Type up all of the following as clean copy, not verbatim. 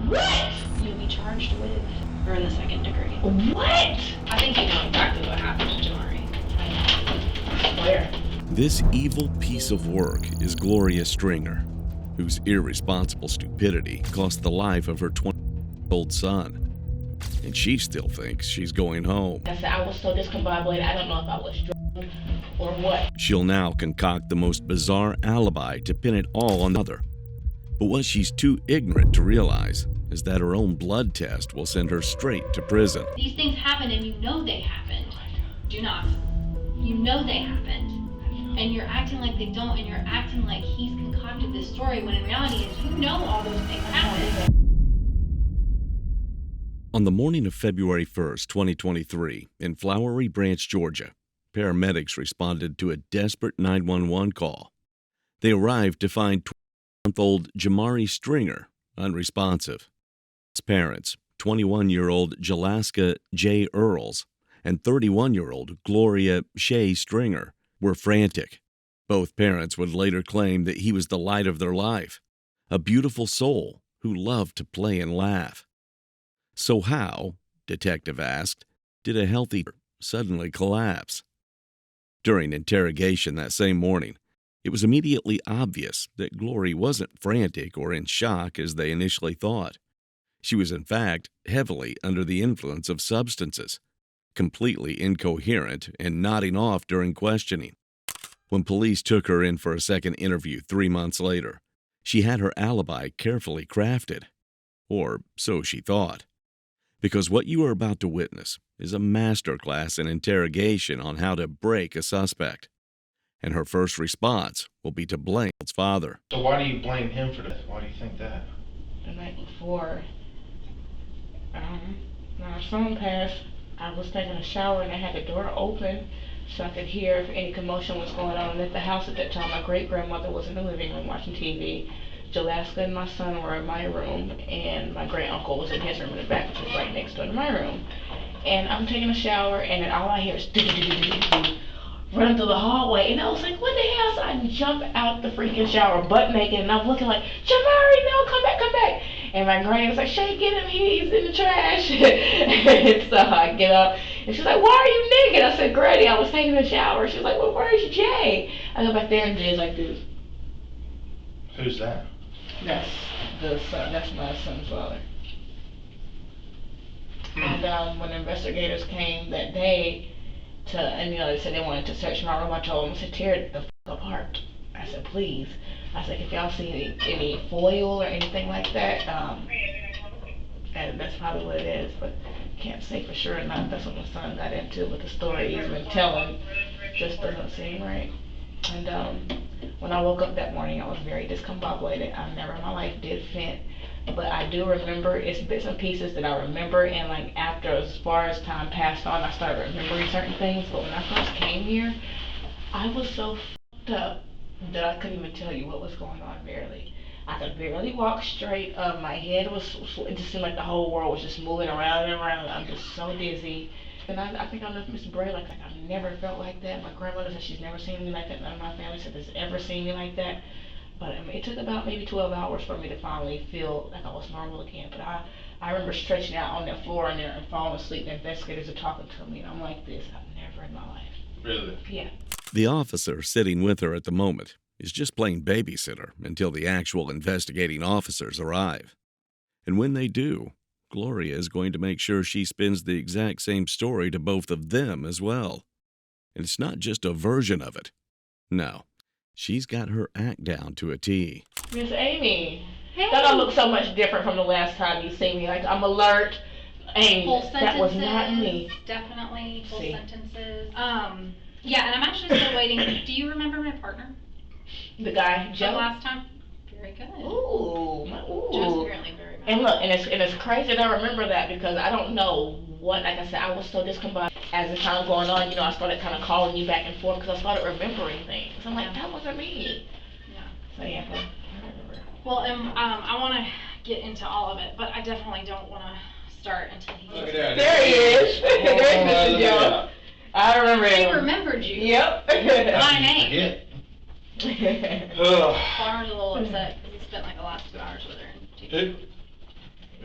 What? You'll be charged with or in the second degree. What? I think you know exactly what happened to Jamari. Where? This evil piece of work is Gloria Stringer, whose irresponsible stupidity cost the life of her 20-year-old son. And she still thinks she's going home. I said I was so discombobulated, I don't know if I was drunk or what. She'll now concoct the most bizarre alibi to pin it all on another. But what she's too ignorant to realize is that her own blood test will send her straight to prison. These things happen and you know they happened. Do not. You know they happened. And you're acting like they don't, and you're acting like he's concocted this story when in reality is you know all those things happened. On the morning of February 1st, 2023, in Flowery Branch, Georgia, paramedics responded to a desperate 911 call. They arrived to find 20-month-old Jamari Stringer unresponsive. His parents, 21-year-old Jalaska J. Earls and 31-year-old Gloria Shea Stringer, were frantic. Both parents would later claim that he was the light of their life, a beautiful soul who loved to play and laugh. So how, detective asked, did a healthy suddenly collapse? During interrogation that same morning, it was immediately obvious that Glory wasn't frantic or in shock as they initially thought. She was in fact heavily under the influence of substances, completely incoherent and nodding off during questioning. When police took her in for a second interview 3 months later, she had her alibi carefully crafted. Or so she thought. Because what you are about to witness is a masterclass in interrogation on how to break a suspect. And her first response will be to blame his father. So why do you blame him for this? Why do you think that? The night before, my son passed. I was taking a shower and I had the door open so I could hear if any commotion was going on at the house at that time. My great-grandmother was in the living room watching TV. Jalaska and my son were in my room, and my great-uncle was in his room in the back, which was right next door to my room. And I'm taking a shower, and then all I hear is running through the hallway, and I was like, what the hell? So I jump out the freaking shower, butt naked, and I'm looking like, Jamari, no, come back, come back. And my granny was like, Shay, get him, he's in the trash. And so I get up, and she's like, why are you naked? I said, Granny, I was taking a shower. She was like, well, where's Jay? I go back there, and Jay's like this. Who's that? That's the son, that's my son's father. And when investigators came that day, and they said they wanted to search my room, I told them, I said, tear it the apart. I said, please. I said, if y'all see any foil or anything like that, and that's probably what it is, but can't say for sure or not. That's what my son got into, but the story he's been telling just doesn't seem right. And when I woke up that morning, I was very discombobulated. I never in my life did faint. But I do remember, it's bits and pieces that I remember, and like after, as far as time passed on, I started remembering certain things. But when I first came here, I was so fucked up that I couldn't even tell you what was going on barely. I could barely walk straight. My head was, it just seemed like the whole world was just moving around and around. I'm just so dizzy. And I think I left Miss Bray like I've never felt like that. My grandmother said she's never seen me like that. None of my family said has ever seen me like that. But I mean, it took about maybe 12 hours for me to finally feel like I was normal again. But I remember stretching out on that floor in there and falling asleep. And investigators are talking to me, and I'm like this. I've never in my life. Really? Yeah. The officer sitting with her at the moment is just playing babysitter until the actual investigating officers arrive. And when they do, Gloria is going to make sure she spins the exact same story to both of them as well. And it's not just a version of it. No, she's got her act down to a T. Miss Amy, Hey. that don't look so much different from the last time you see me. Like, I'm alert. Amy, Full sentences. that was not me. Definitely full See. sentences. Yeah, and I'm actually still waiting. Do you remember my partner? The guy, The Joe. last time? Very good. Ooh. Joe's apparently very mad. And look, and it's crazy that I remember that because I don't know what, like I said, I was so discombobulated. As the time going on, I started kind of calling you back and forth because I started remembering things. I'm like, that wasn't me. Yeah. So yeah, but I remember. Well, I want to get into all of it, but I definitely don't want to start until he Look gets at that. There he is. There's Mr. Joe. I remember He him. remembered you. Yep. My name. Hit. Farmer's a little upset because he spent like the last 2 hours with her. And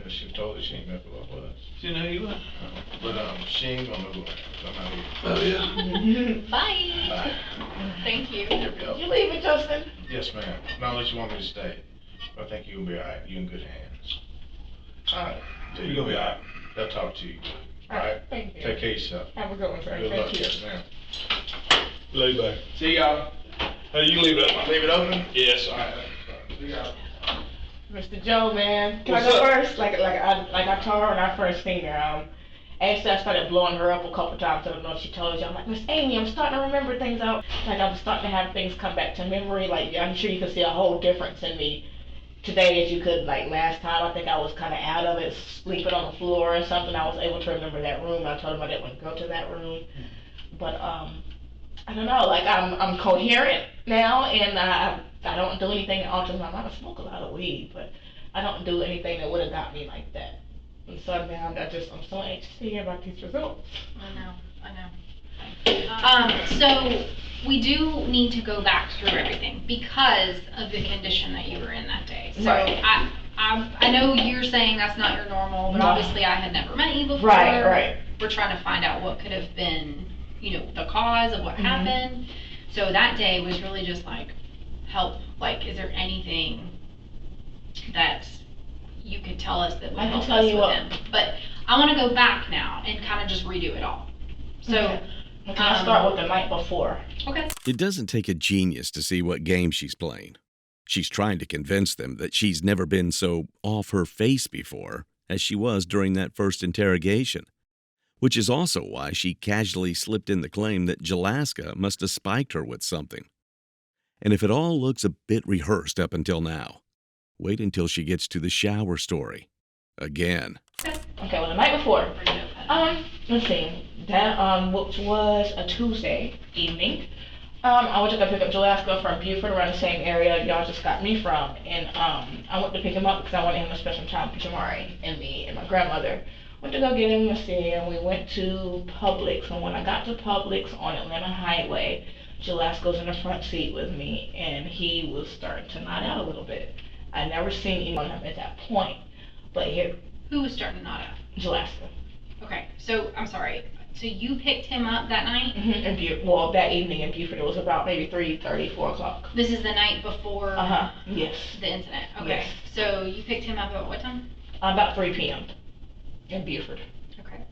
Who? Cause she told us she ain't met who I was. You know who you are? But she ain't gonna know who I am. I'm out here. Oh, yeah. Bye. Bye. Thank you. Yep, yep. You leaving, Justin? Yes, ma'am. Not unless you want me to stay. But I think you'll be alright. You in good hands. Alright. You gonna be alright. They'll talk to you. Alright? Thank you. Take care of yourself. Have a good one, sir. Good Thank luck. you. Yes, ma'am. Lay back. See y'all. Hey, you leave it up. Leave it open? Yes. Alright. See y'all. Mr. Joe, man. Can What's I go up? first? Like I told her when I first seen her. Actually, I started blowing her up a couple times. I don't know if she told you. I'm like, Miss Amy, I'm starting to remember things out. Like I'm starting to have things come back to memory. Like I'm sure you can see a whole difference in me today as you could like last time. I think I was kind of out of it, sleeping on the floor or something. I was able to remember that room. I told him I didn't want to go to that room. But I don't know. Like I'm coherent now, and I don't do anything that alters my mind. I smoke a lot of weed, but I don't do anything that would have got me like that. And so now I'm so anxious to hear about these results. I know. So we do need to go back through everything because of the condition that you were in that day. So Right. I know you're saying that's not your normal, but No. obviously I had never met you before. Right. We're trying to find out what could have been, the cause of what happened. So that day was really just like, help, like, is there anything that you could tell us that would I can help tell us you with what. him? But I want to go back now and kind of just redo it all. So, Okay, I'll start with the night before. okay. It doesn't take a genius to see what game she's playing. She's trying to convince them that she's never been so off her face before as she was during that first interrogation, which is also why she casually slipped in the claim that Jalaska must have spiked her with something. And if it all looks a bit rehearsed up until now, wait until she gets to the shower story. Again. Okay, well the night before. Let's see. That which was a Tuesday evening. I went to go pick up Jalaska from Buford around the same area y'all just got me from, and I went to pick him up because I wanted him to spend some time with Jamari and me and my grandmother. Went to go get him, and we went to Publix, and when I got to Publix on Atlanta Highway, Jalaska's in the front seat with me, and he was starting to nod out a little bit. I'd never seen anyone at that point, but here, Who was starting to nod out? Jalaska. Okay, so I'm sorry. So you picked him up that night? Well, that evening in Buford, it was about maybe 3:30, 4 o'clock. This is the night before Yes. the incident. Okay. Yes. So you picked him up at what time? About 3 p.m. in Buford. Okay.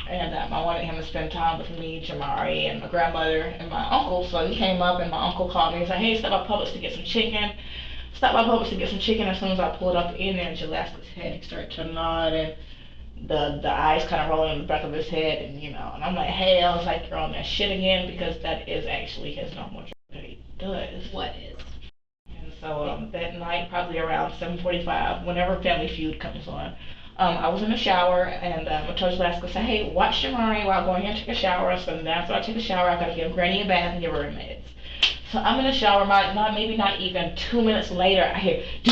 And I wanted him to spend time with me, Jamari, and my grandmother, and my uncle. So he came up, and my uncle called me and said, hey, stop by Publix to get some chicken. Stop by Publix to get some chicken. As soon as I pulled up in there, Jalaska's head, he started to nod, and the eyes kind of rolling in the back of his head, and and I'm like, hey, I was like, you're on that shit again, because that is actually his normal job that he does. What is? And so that night, probably around 7:45, whenever Family Feud comes on, I was in the shower, and I told Jalaska, say, hey, watch Jamari while I go in here and take a shower. So then after I take a shower, I gotta give Granny a bath and give her her meds. So I'm in the shower, maybe not even 2 minutes later, I hear do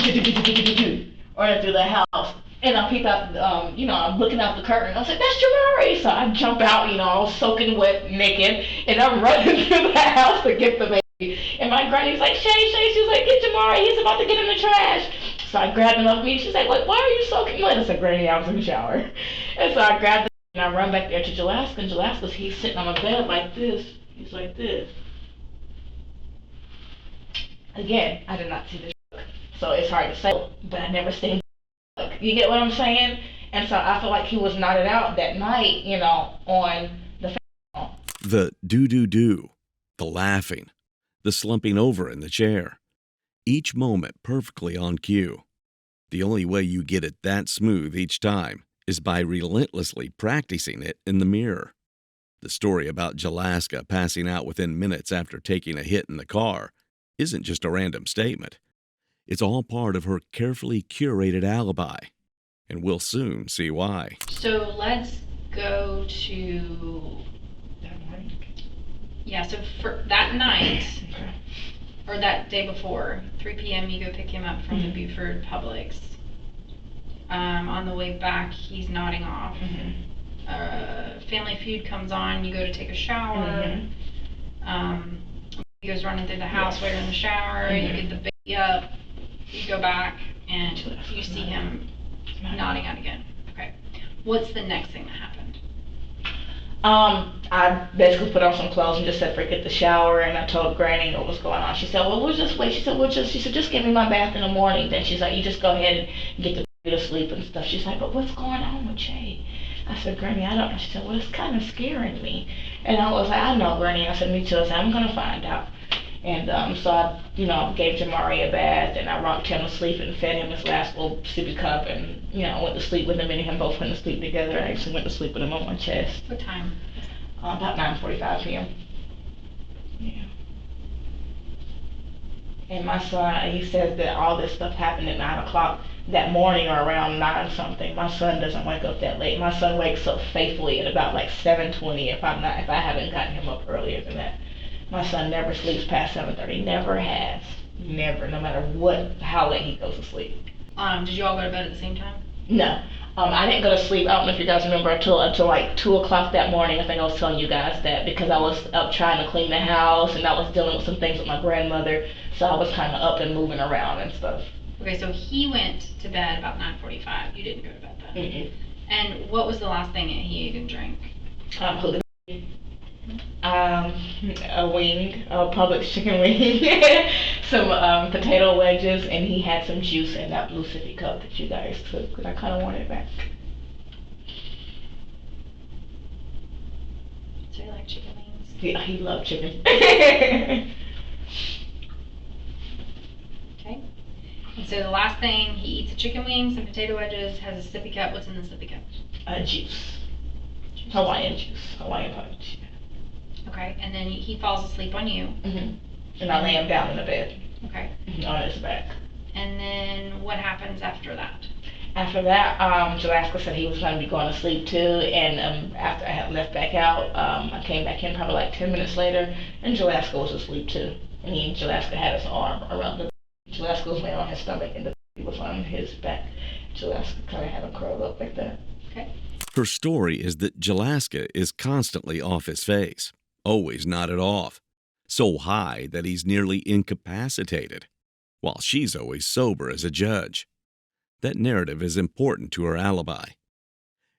running through the house. And I peep out, I'm looking out the curtain. I was like, that's Jamari. So I jump out, all soaking wet, naked, and I'm running through the house to get the baby. And my granny's like, Shay, she's like, get Jamari, he's about to get in the trash. So I grabbed him off me. She's like, why are you soaking wet? I said, Granny, I was in the shower. And so I grabbed him and I run back there to Jalaska. And Jalaska's, he's sitting on my bed like this. He's like this. Again, I did not see this. So it's hard to say, but I never seen. You get what I'm saying? And so I feel like he was nodded out that night, on the phone. The do, the laughing, the slumping over in the chair. Each moment perfectly on cue. The only way you get it that smooth each time is by relentlessly practicing it in the mirror. The story about Jalaska passing out within minutes after taking a hit in the car isn't just a random statement. It's all part of her carefully curated alibi, and we'll soon see why. So let's go to so for that night, or that day before, 3 p.m. you go pick him up from the Buford Publix. On the way back, he's nodding off. Family Feud comes on, you go to take a shower. He goes running through the house while you're in the shower, you get the baby up, you go back, and you see him Nodding out again. Okay. What's the next thing that happened? I basically put on some clothes and just said, forget the shower, and I told Granny what was going on. She said, well, we'll just wait. She said, just give me my bath in the morning. Then she's like, you just go ahead and get the to sleep and stuff. She's like, but what's going on with Jay? I said, Granny, I don't know. She said, well, it's kind of scaring me. And I was like, I know, Granny. I said, me too. I said, I'm going to find out. And so I, gave Jamari a bath, and I rocked him to sleep and fed him his last little sippy cup, and, went to sleep with him, and him both went to sleep together. I actually went to sleep with him on my chest. What time? About 9:45 p.m. Yeah. And my son, he says that all this stuff happened at 9 o'clock that morning or around 9 something. My son doesn't wake up that late. My son wakes up faithfully at about like 7:20 if I haven't gotten him up earlier than that. My son never sleeps past 7:30. Never has. Never. No matter how late he goes to sleep. Did you all go to bed at the same time? No. I didn't go to sleep. I don't know if you guys remember until like 2 o'clock that morning. I think I was telling you guys that because I was up trying to clean the house and I was dealing with some things with my grandmother. So I was kind of up and moving around and stuff. Okay, so he went to bed about 9:45. You didn't go to bed then. Mm-mm. And what was the last thing that he ate and drank? A wing, a Publix chicken wing, some potato wedges, and he had some juice in that blue sippy cup that you guys took because I kind of wanted it back. So you like chicken wings? Yeah, he loved chicken. Okay. And so the last thing, he eats the chicken wings and potato wedges, has a sippy cup. What's in the sippy cup? Juice. Hawaiian juice. Hawaiian punch. Okay, and then he falls asleep on you. Mm-hmm. And I lay him down in the bed. Okay. On his back. And then what happens after that? After that, Jalaska said he was going to be going to sleep too, and after I had left back out, I came back in probably like 10 minutes later, and Jalaska was asleep too. And Jalaska had his arm around the Jalaska was laying on his stomach, and the was on his back. Jalaska kind of had him curled up like that. Okay. Her story is that Jalaska is constantly off his face, always nodded off, so high that he's nearly incapacitated, while she's always sober as a judge. That narrative is important to her alibi.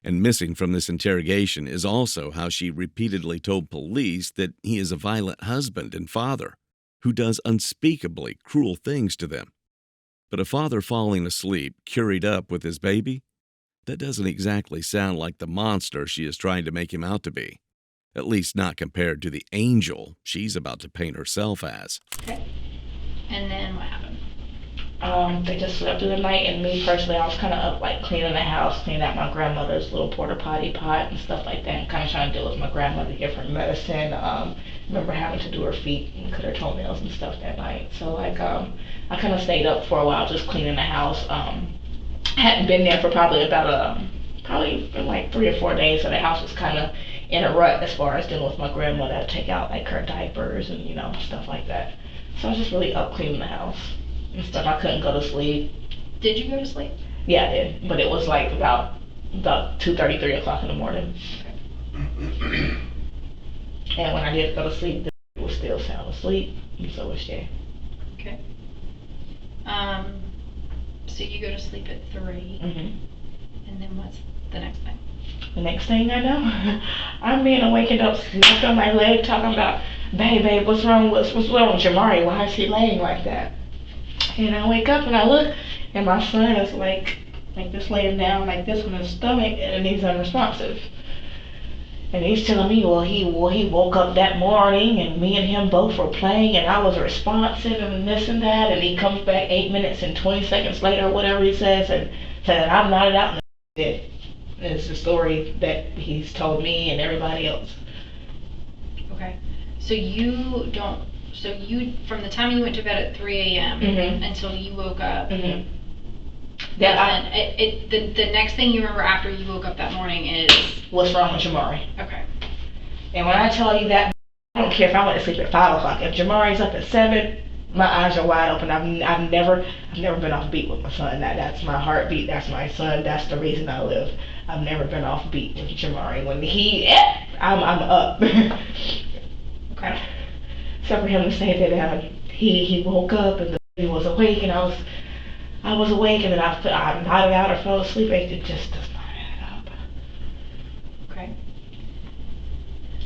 And missing from this interrogation is also how she repeatedly told police that he is a violent husband and father who does unspeakably cruel things to them. But a father falling asleep, curried up with his baby? That doesn't exactly sound like the monster she is trying to make him out to be. At least not compared to the angel she's about to paint herself as. Okay. And then what happened? They just slept through the night, and me personally, I was kind of up like cleaning the house, cleaning out my grandmother's little porta potty pot and stuff like that, and kind of trying to deal with my grandmother, give her medicine. Remember having to do her feet and cut her toenails and stuff that night. So like, I kind of stayed up for a while just cleaning the house. Hadn't been there for probably about probably been like 3 or 4 days, so the house was kind of in a rut as far as dealing with my grandmother. I'd take out like her diapers and stuff like that. So I was just really up cleaning the house and stuff. I couldn't go to sleep. Did you go to sleep? Yeah, I did, but it was like about 2:30, 3 o'clock in the morning. And when I did go to sleep, it was still sound asleep, and so was Jay. Okay. So you go to sleep at 3. Mm-hmm. And then what's the next thing? The next thing I know, I'm being awakened up, smacked on my leg, talking about, babe, what's wrong with Jamari? Why is he laying like that? And I wake up and I look, and my son is like this laying down like this on his stomach, and he's unresponsive. And he's telling me, well, he woke up that morning, and me and him both were playing, and I was responsive, and this and that, and he comes back 8 minutes and 20 seconds later, whatever he says, and said, I'm nodded out, and dead. It's the story that he's told me and everybody else. Okay. So from the time you went to bed at 3 a.m. Mm-hmm. until you woke up, Mm-hmm. the next thing you remember after you woke up that morning is... What's wrong with Jamari? Okay. And when I tell you that, I don't care if I went to sleep at 5 o'clock. If Jamari's up at 7, my eyes are wide open. I've never been off beat with my son. That's my heartbeat. That's my son. That's the reason I live. I've never been off beat with Jamari. When I'm up. Okay. Except for him to say that he woke up and the baby was awake, and I was awake and then I nodded out or fell asleep. It just does not add up. Okay.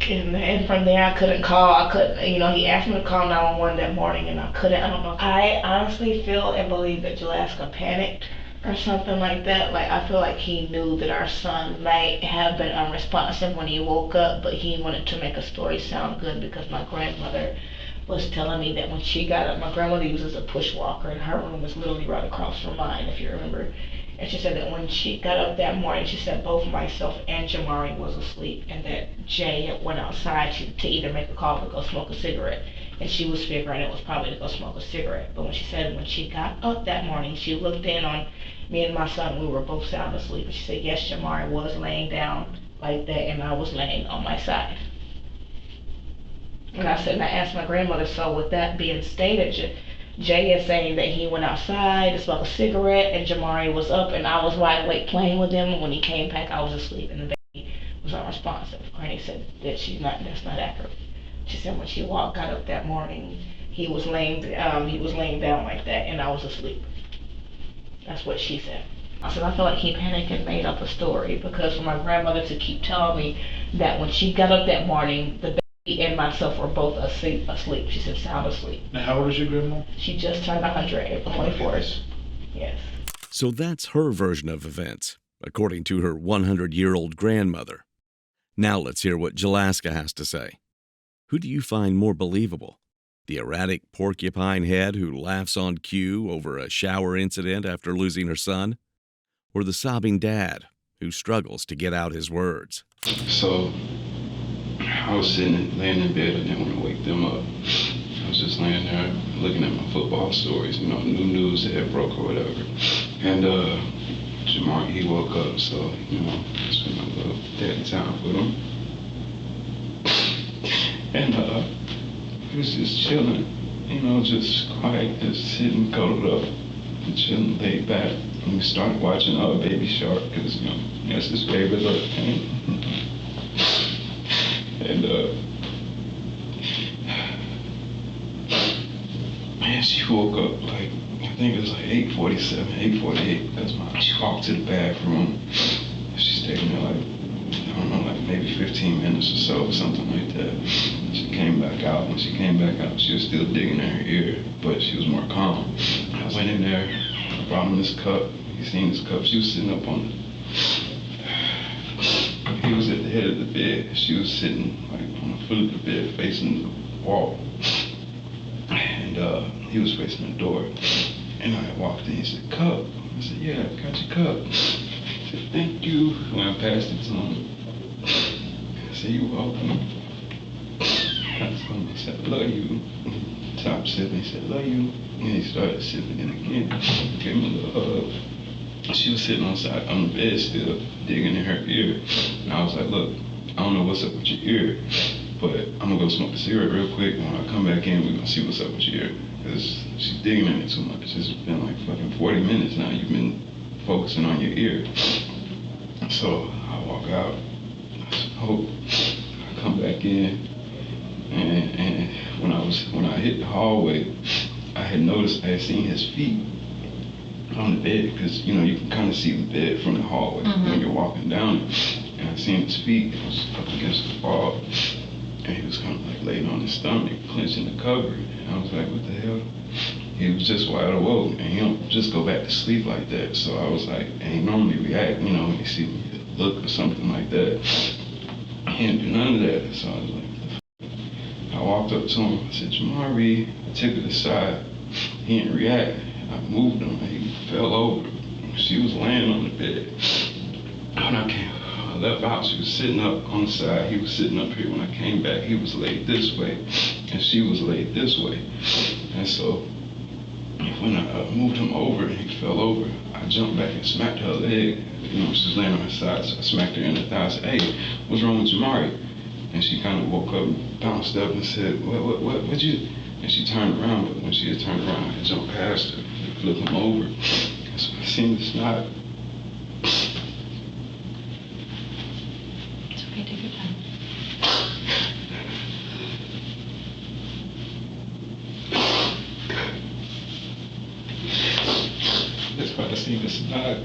And from there, I couldn't call. I couldn't, you know, he asked me to call 911 that morning, and I couldn't. I don't know. I honestly feel and believe that Jalaska panicked or something like that. Like, I feel like he knew that our son might have been unresponsive when he woke up, but he wanted to make a story sound good because my grandmother was telling me that when she got up, my grandmother uses a push walker, and her room was literally right across from mine, if you remember. And she said that when she got up that morning, she said both myself and Jamari was asleep, and that Jay had went outside to either make a call or go smoke a cigarette. And she was figuring it was probably to go smoke a cigarette. But when she said when she got up that morning, she looked in on me and my son. We were both sound asleep, and she said yes, Jamari was laying down like that, and I was laying on my side. And I said, and I asked my grandmother, so with that being stated, Jay is saying that he went outside to smoke a cigarette and Jamari was up and I was wide awake playing with him, and when he came back I was asleep and the baby was unresponsive. Granny said that that's not accurate. She said when she got up that morning, he was laying down like that and I was asleep. That's what she said. I said, I feel like he panicked and made up a story because for my grandmother to keep telling me that when she got up that morning, the baby and myself were both asleep. She said sound asleep. Now, how old is your grandma? She just turned 100, April 24th. Yes. So that's her version of events, according to her 100-year-old grandmother. Now let's hear what Jalaska has to say. Who do you find more believable? The erratic porcupine head who laughs on cue over a shower incident after losing her son? Or the sobbing dad who struggles to get out his words? So, I was laying in bed. I didn't want to wake them up. I was just laying there looking at my football stories, new news that had broke or whatever. And Jamar, he woke up, so, I spent my little daddy time with him. And he was just chilling, just quiet, just sitting cuddled up and chilling, laid back. And we started watching Baby Shark, because, that's his favorite little thing. And, man, she woke up I think it was 8:47, 8:48. She walked to the bathroom. She stayed in there maybe 15 minutes or so, something like that. She came back out. When she came back out, she was still digging in her ear, but she was more calm. I went in there, I brought him this cup. He seen this cup. She was sitting up on it. He was at the head of the bed. She was sitting on the foot of the bed facing the wall. And he was facing the door. And I walked in, he said, "Cup." I said, "Yeah, I got your cup." He said, "Thank you." When I passed it to him, I said, "You're welcome." I told him, I said, "I love you." He stopped sipping, he said, "Love you." And he started sipping it again. Gave me a little hug. She was sitting on the bed still, digging in her ear. And I was like, "Look, I don't know what's up with your ear, but I'm gonna go smoke a cigarette real quick. And when I come back in, we're gonna see what's up with your ear." Because she's digging in it too much. It's been like fucking 40 minutes now. You've been focusing on your ear. So I walk out. I hope I come back in. And when I hit the hallway, I had noticed, I had seen his feet on the bed, because you can kind of see the bed from the hallway when you're walking down it. And I seen his feet. It was up against the wall, and he was kind of laid on his stomach, clenching the cover. And I was like, "What the hell?" He was just wide awoke, and he don't just go back to sleep like that. So I was like, and he normally react, when he see me look or something like that. He didn't do none of that. So I was like, "What the f-?" I walked up to him. I said, "Jamari." I took it aside. He didn't react. I moved him, and he fell over. She was laying on the bed. When I left out, she was sitting up on the side. He was sitting up here. When I came back, he was laid this way, and she was laid this way. And so when I moved him over and he fell over, I jumped back and smacked her leg. She was laying on her side, so I smacked her in the thigh. I said, "Hey, what's wrong with Jamari?" And she kind of woke up, bounced up, and said, what you? And she turned around, but when she had turned around, I jumped past her and flipped him over. And so I seen the snot. It's okay, take your time. he was not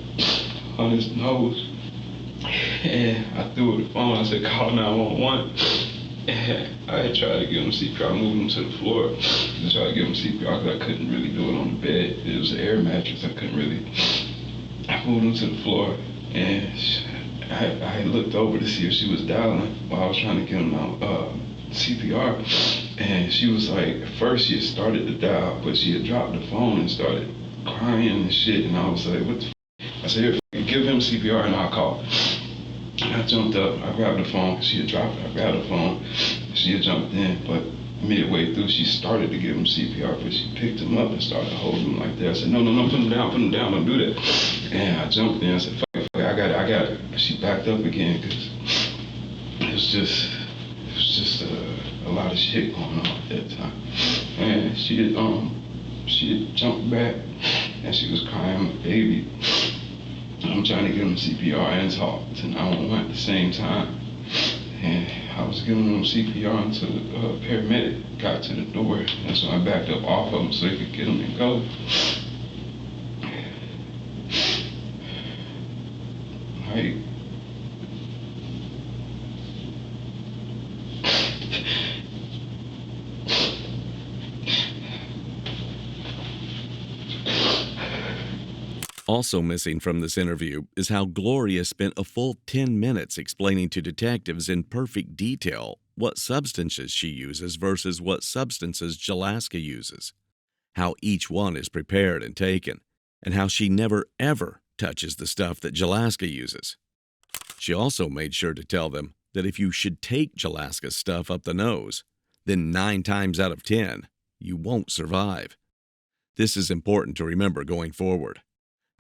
on his nose. And I threw her the phone. I said, call 911. And I had tried to give him CPR. I moved him to the floor to try to give him CPR because I couldn't really do it on the bed. It was an air mattress. I couldn't really. I moved him to the floor, and I looked over to see if she was dialing while I was trying to give him CPR. And she was like, at first she had started to dial, but she had dropped the phone and started crying and shit. And I was like, what the f? I said, here, give him CPR and I'll call. And I jumped up, I grabbed the phone, because she had dropped it. I grabbed the phone, she had jumped in, but midway through she started to give him CPR, but she picked him up and started holding him like that. I said, no, put him down, don't do that. And I jumped in, I said, fuck it, I got it. She backed up again, because it was just a lot of shit going on at that time. And she had jumped back, and she was crying, my baby. I'm trying to give him CPR and talk to 911 at the same time. And I was giving him CPR until the paramedic got to the door. That's when I backed up off of him so he could get him and go. Like, Also missing from this interview is how Gloria spent a full 10 minutes explaining to detectives in perfect detail what substances she uses versus what substances Jalaska uses, how each one is prepared and taken, and how she never ever touches the stuff that Jalaska uses. She also made sure to tell them that if you should take Jalaska's stuff up the nose, then 9 times out of 10, you won't survive. This is important to remember going forward.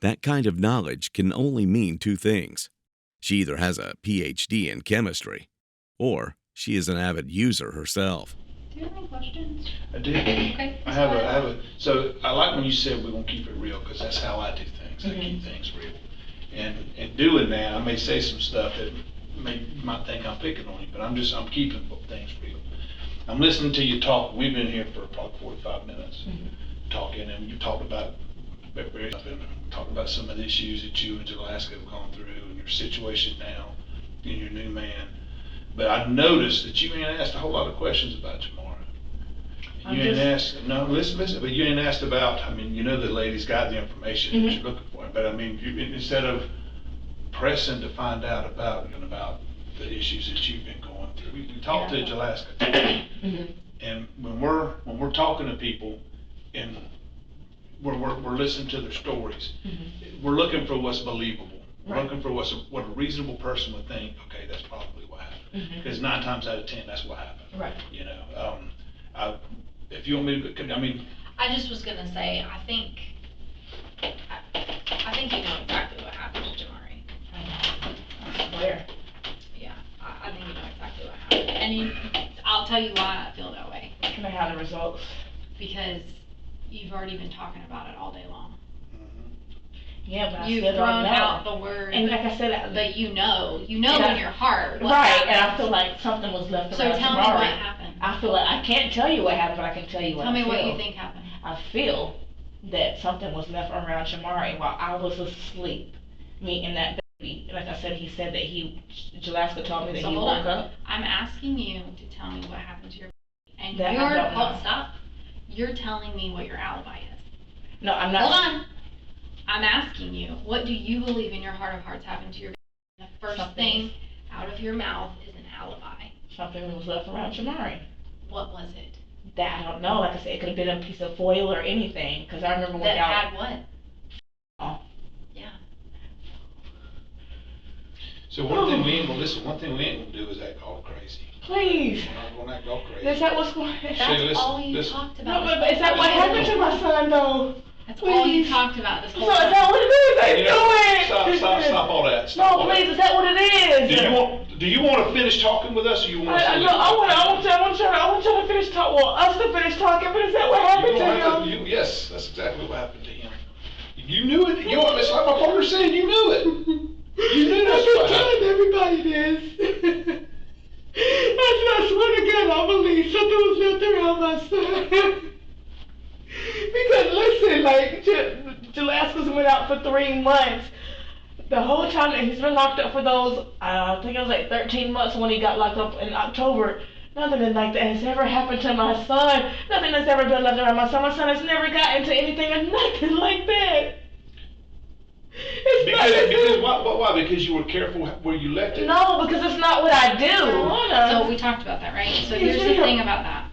That kind of knowledge can only mean 2 things. She either has a PhD in chemistry, or she is an avid user herself. Do you have any questions? I do. Okay. I have a. So I like when you said we're gonna keep it real, because that's how I do things. I keep things real. And in doing that, I may say some stuff that you might think I'm picking on you, but I'm keeping things real. I'm listening to you talk. We've been here for probably 45 minutes talking, and you talked about some of the issues that you and Jalaska have gone through and your situation now and your new man. But I've noticed that you ain't asked a whole lot of questions about tomorrow. You ain't asked, no, listen, but you ain't asked about, I mean, you know the lady's got the information that you're looking for, but I mean, instead of pressing to find out about the issues that you've been going through, we talked to Jalaska, and when we're talking to people and we're listening to their stories, we're looking for what's believable. We're looking for what a reasonable person would think, okay, that's probably what happened. Because 9 times out of 10, that's what happened. Right. You know, if you want me to, I mean. I just was gonna say, I think you know exactly what happened to Jamari. Where? Yeah, I think you know exactly what happened. And I'll tell you why I feel that way. Can I have the results? Because you've already been talking about it all day long. Yeah, but You've I still don't thrown know. out the word. And like I said, that you know in your heart. What right, happened. and I feel like something was left So around tell me tomorrow. what happened. I feel like I can't tell you what happened, but I can tell you what Tell me I feel. what you think happened. I feel that something was left around Shamari while I was asleep. Me and that baby. Like I said, he said that Jalaska told me that So he hold woke on. up. I'm asking you to tell me what happened to your baby. And That I don't know. stop. You're telling me what your alibi is. No, I'm not. Hold on. I'm asking you, what do you believe in your heart of hearts happened to your baby? The first thing out of your mouth is an alibi. Something was left around Shamari. What was it? That I don't know. Like I said, it could have been a piece of foil or anything. Because I remember when That y'all. had what? Oh. Yeah. So one thing we ain't gonna do is act all crazy. Please. We're not gonna act all crazy. Is that what's going on? That's all you talked No, about. but is that what happened to my son though? That's all you Please. talked about this So whole is time. that what it is? I You knew know, it. Stop all that. Stop No, all please, that. is that what it is? Do you want to finish talking with us, or you want to? I want y'all to finish talking. Well, us to finish talking, but is that what happened to him? Yes, that's exactly what happened to him. You knew it. It's like my partner said. You knew it. You knew that's what happened. Everybody this. I swear to God, I believe something was left around my son. Because listen, like Jalaska's went out for 3 months. The whole time that he's been locked up for those, I think it was like 13 months when he got locked up in October. Nothing like that has ever happened to my son. Nothing has ever been left around my son. My son has never gotten into anything or nothing like that. Because why? Because you were careful where you left it? No, because it's not what I do. So we talked about that, right? So here's the thing about that.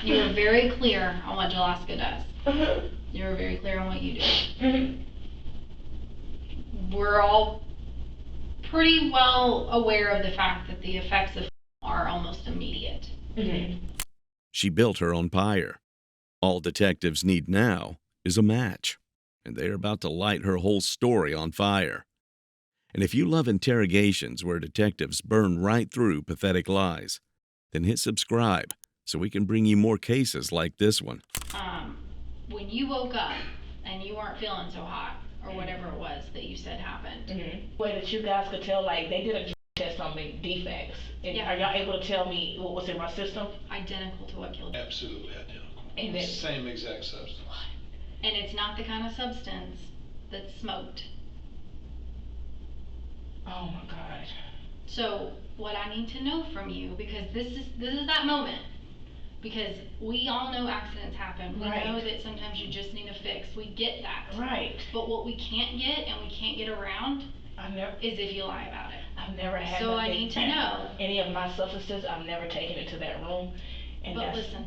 You were very clear on what Jalaska does. You were very clear on what you do. We're all pretty well aware of the fact that the effects of are almost immediate. She built her own pyre. All detectives need now is a match, and they're about to light her whole story on fire. And if you love interrogations where detectives burn right through pathetic lies, then hit subscribe so we can bring you more cases like this one. When you woke up and you weren't feeling so hot, or whatever it was that you said happened. Way that you guys could tell, like, they did a test on me, defects. And are y'all able to tell me what was in my system? Identical to what killed you. Absolutely identical. And then, Same exact substance. And it's not the kind of substance that's smoked. oh my God. So what I need to know from you, because this is that moment, because we all know accidents happen. We know that sometimes you just need a fix. We get that. Right. But what we can't get and we can't get around is if you lie about it. I've never had. So I need to know. Any of my substances, I've never taken it to that room. And but listen,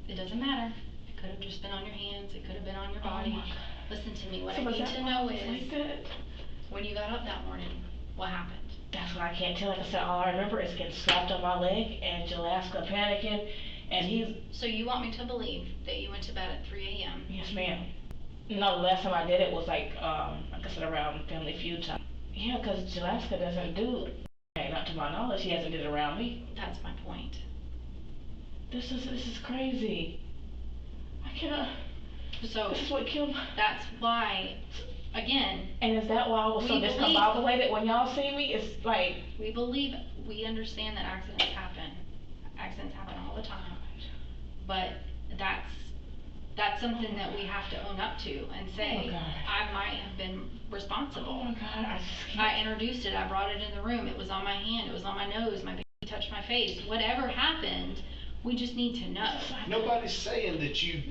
it doesn't matter. It could have just been on your hands. It could have been on your body. Oh my God. Listen to me. What So I need to know is like when you got up that morning, what happened? That's what I can't tell. Like I said, all I remember is getting slapped on my leg and Jalaska panicking. And he's... So you want me to believe that you went to bed at 3 a.m.? Yes, ma'am. No, the last time I did it was like I said, around Family Feud time. Yeah, because Jalaska doesn't do, not to my knowledge, he hasn't did it around me. That's my point. This is crazy. I cannot. So this is what killed my... That's why, again... And is that why I was so discombobulated when y'all see me? It's like... We understand that accidents happen. Accidents happen all the time. But that's something that we have to own up to and say, I might have been responsible. Oh my God, I introduced it, I brought it in the room, it was on my hand, it was on my nose, my baby touched my face. Whatever happened, we just need to know. Nobody's saying that you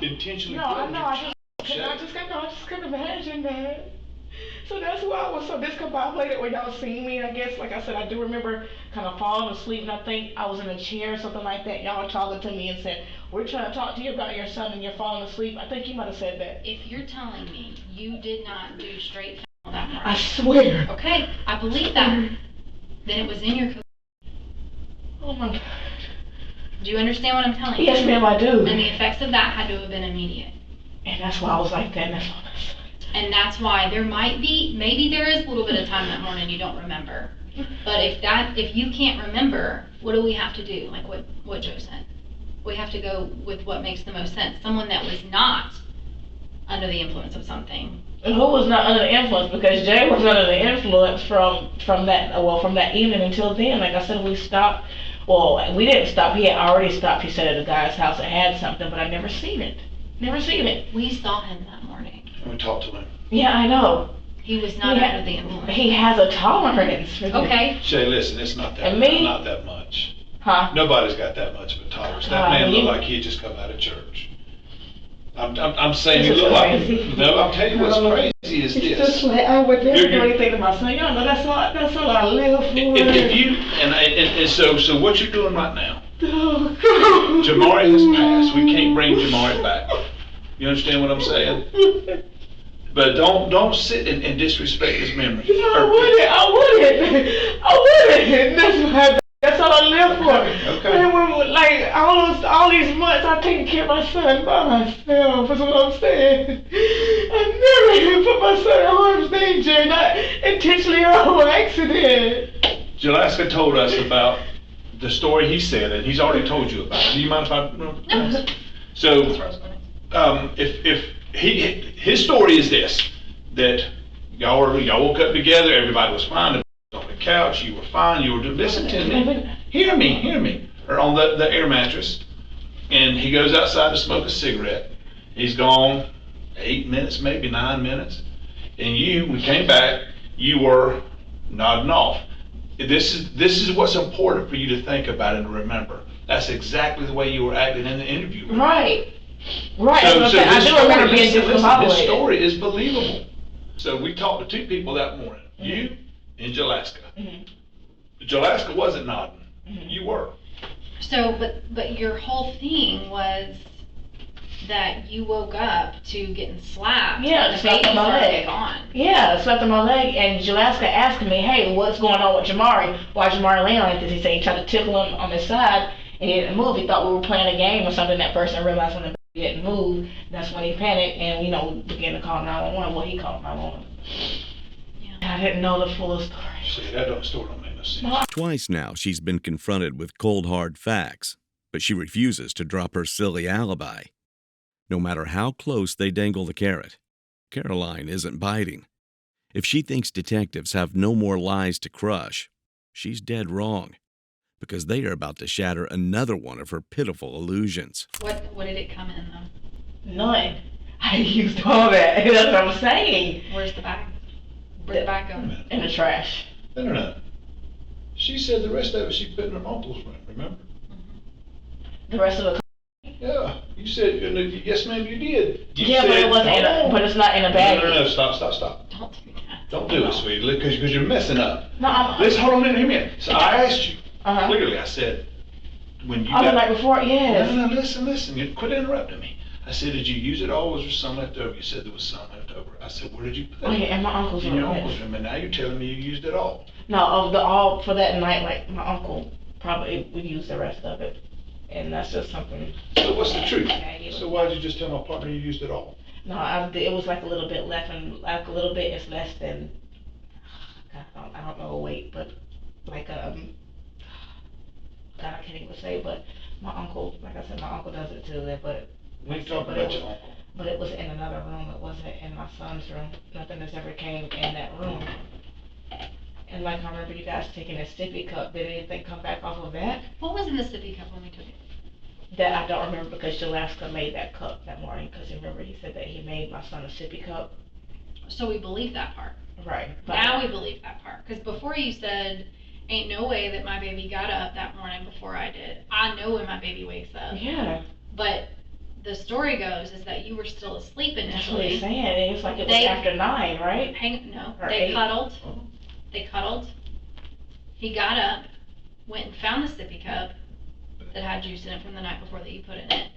intentionally I just couldn't imagine that. So that's why I was so discombobulated when y'all seen me. I guess, like I said, I do remember kind of falling asleep, and I think I was in a chair or something like that. Y'all were talking to me and said, we're trying to talk to you about your son and you're falling asleep. I think you might have said that. If you're telling me you did not do straight that morning. I swear. Okay, I believe that. Then it was in your code. Oh my God. Do you understand what I'm telling you? Yes, ma'am, I do. And the effects of that had to have been immediate. And that's why I was like that, and that's all that's... And that's why there might be, maybe there is a little bit of time that morning you don't remember. But if you can't remember, what do we have to do? Like what Joe said. We have to go with what makes the most sense. Someone that was not under the influence of something. And who was not under the influence? Because Jay was under the influence from that evening until then. Like I said, we stopped. Well, we didn't stop. He had already stopped. He said at a guy's house that had something, but I never seen it. Never seen it. We saw him that morning. We talked to him. Yeah, I know. He was not under the influence. He has a tolerance. Okay. Shay, listen, it's not that. And me? Not that much. Huh? Nobody's got that much of a tolerance. That man looked like he had just come out of church. I'm saying he looked like. No, I'll tell you what's crazy is this. It's just like I would never do anything to my son. You know, that's all I live for. If you and so what you're doing right now? Oh, God. Jamari has passed. We can't bring Jamari back. You understand what I'm saying? But don't sit and disrespect his memory. No, I wouldn't. That's all I live for. Okay. And when, like, all these months I've taken care of my son by myself, is what I'm saying. I never even put my son in harm's danger, not intentionally or on accident. Jalaska told us about the story he said, and he's already told you about it. Do you mind if I? No. So, if his story is this, that y'all woke up together, everybody was fine, on the couch, you were fine, you were listen to me, hear me, or on the air mattress, and he goes outside to smoke a cigarette. He's gone 8 minutes, maybe 9 minutes. And we came back, you were nodding off. This is what's important for you to think about and remember. That's exactly the way you were acting in the interview. Right. Right. So I do remember being listen, discombobulated. this story is believable. So we talked to two people that morning, you and Jalaska. Jalaska wasn't nodding. You were. So, but your whole thing was that you woke up to getting slapped. Yeah, and the slapped on baby's my already leg. gone. Yeah, slept on my leg, and Jalaska asked me, hey, what's going on with Jamari? Why Jamari laying like this? He said he tried to tickle him on his side, and he didn't move. He thought we were playing a game or something at first, and realized when the baby didn't move, that's when he panicked, and, began to call 911. Well, he called 911. Yeah. I didn't know the full story. See, that story don't make no sense. Twice now she's been confronted with cold hard facts, but she refuses to drop her silly alibi. No matter how close they dangle the carrot, Caroline isn't biting. If she thinks detectives have no more lies to crush, she's dead wrong, because they are about to shatter another one of her pitiful illusions. What did it come in though? None. I used all that. That's what I'm saying. Where's the bag? Where'd the bag go? In the trash. No. She said the rest of it she put in her uncle's room, remember? The rest of the. Yeah, you said, yes ma'am, you did. Yeah, but it wasn't but it's not in a bag. No, stop. Don't do that. Don't do it, sweetie, because you're messing up. No, Listen, hold on a minute. So I asked you, Uh-huh. clearly I said, when you the night before, yes. No, listen, you quit interrupting me. I said, did you use it all, was there some left over? You said there was some left over. I said, where did you put it? Oh yeah, in my uncle's room. In your uncle's room, and now you're telling me you used it all. No, of the all for that night, like my uncle probably would use the rest of it, and that's just something. So what's the truth? So why did you just tell my partner you used it all? No, it was like a little bit left, and like a little bit is less than. I don't know a weight, but like God, I can't even say, but my uncle, like I said, my uncle does it too. But We ain't talking about your uncle. But it was in another room. It wasn't in my son's room. Nothing has ever came in that room. And like I remember you guys taking a sippy cup. Did anything come back off of that? What was in the sippy cup when we took it? That I don't remember because Jalaska made that cup that morning. Because remember he said that he made my son a sippy cup. So we believe that part. Right. Now we believe that part. Because before you said, ain't no way that my baby got up that morning before I did. I know when my baby wakes up. Yeah. But the story goes is that you were still asleep initially. That's what he's saying. And it's like it was after 9, right? They 8. cuddled. They cuddled. He got up, went and found the sippy cup that had juice in it from the night before that you put in it,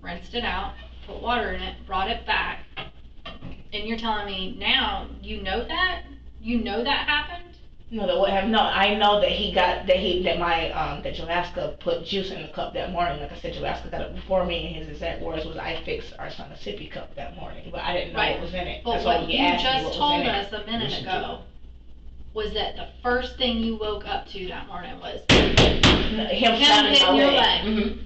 rinsed it out, put water in it, brought it back. And you're telling me now you know that? You know that happened? No, that what happened? No, I know that that Jalaska put juice in the cup that morning. Like I said, Jalaska got it before me, and his exact words was, "I fixed our son a sippy cup that morning," but I didn't know what was in it. But That's what why he you asked me just what told was in us it. a minute ago was that the first thing you woke up to that morning was Him hitting your leg. Mm-hmm.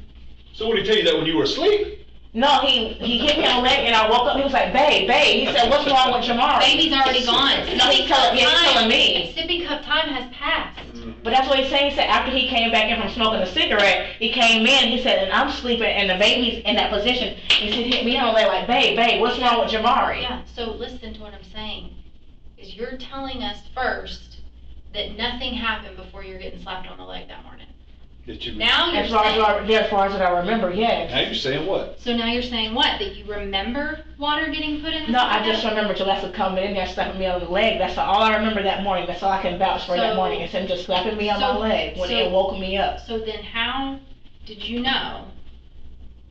So what did he tell you that when you were asleep? No, he hit me on the leg, and I woke up. He was like, "Babe." He said, "What's wrong with Jamari?" Baby's already gone. No, he's telling me. Sippy cup time has passed. But that's what he's saying. He said after he came back in from smoking a cigarette, he came in. He said, and I'm sleeping, and the baby's in that position. He said, hit me on the leg like, "Babe, what's wrong with Jamari?" Yeah. So listen to what I'm saying. Is you're telling us first that nothing happened before you're getting slapped on the leg that morning. Now you're as far as what I remember, yes. Now you're saying what? So now you're saying what? That you remember water getting put in the No, I sippy just cup? remember Jalaska coming in there slapping me on the leg. That's all I remember that morning. That's all I can vouch for that morning. It's him just slapping me on my leg when it woke me up. So then how did you know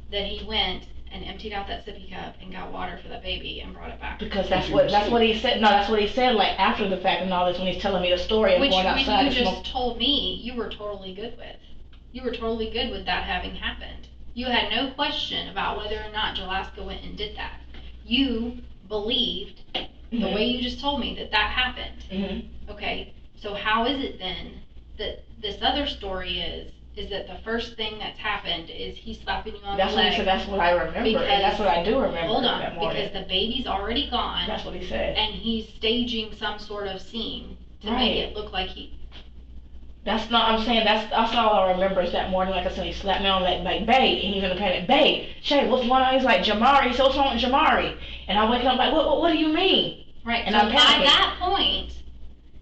that he went and emptied out that sippy cup and got water for that baby and brought it back? Because that's what he said. No, that's what he said. Like after the fact and all this, when he's telling me the story and going outside. Which you just told me you were totally good with. You were totally good with that having happened. You had no question about whether or not Jalaska went and did that. You believed the way you just told me that happened. Mm-hmm. Okay, so how is it then that this other story is that the first thing that's happened is he slapping you on the leg? That's what he said. That's what I remember, and that's what I do remember. Hold on, that morning. because the baby's already gone. That's what he said. And he's staging some sort of scene to make it look like he. That's not. I'm saying that's all I remember is that morning. Like I said, he slapped me on like "Babe," and he's in a panic. "Babe, Shay, what's going on?" He's like, "Jamari." He said, "What's wrong with Jamari?" And I wake up like, "What do you mean?" Right, And so I'm by panicking. that point,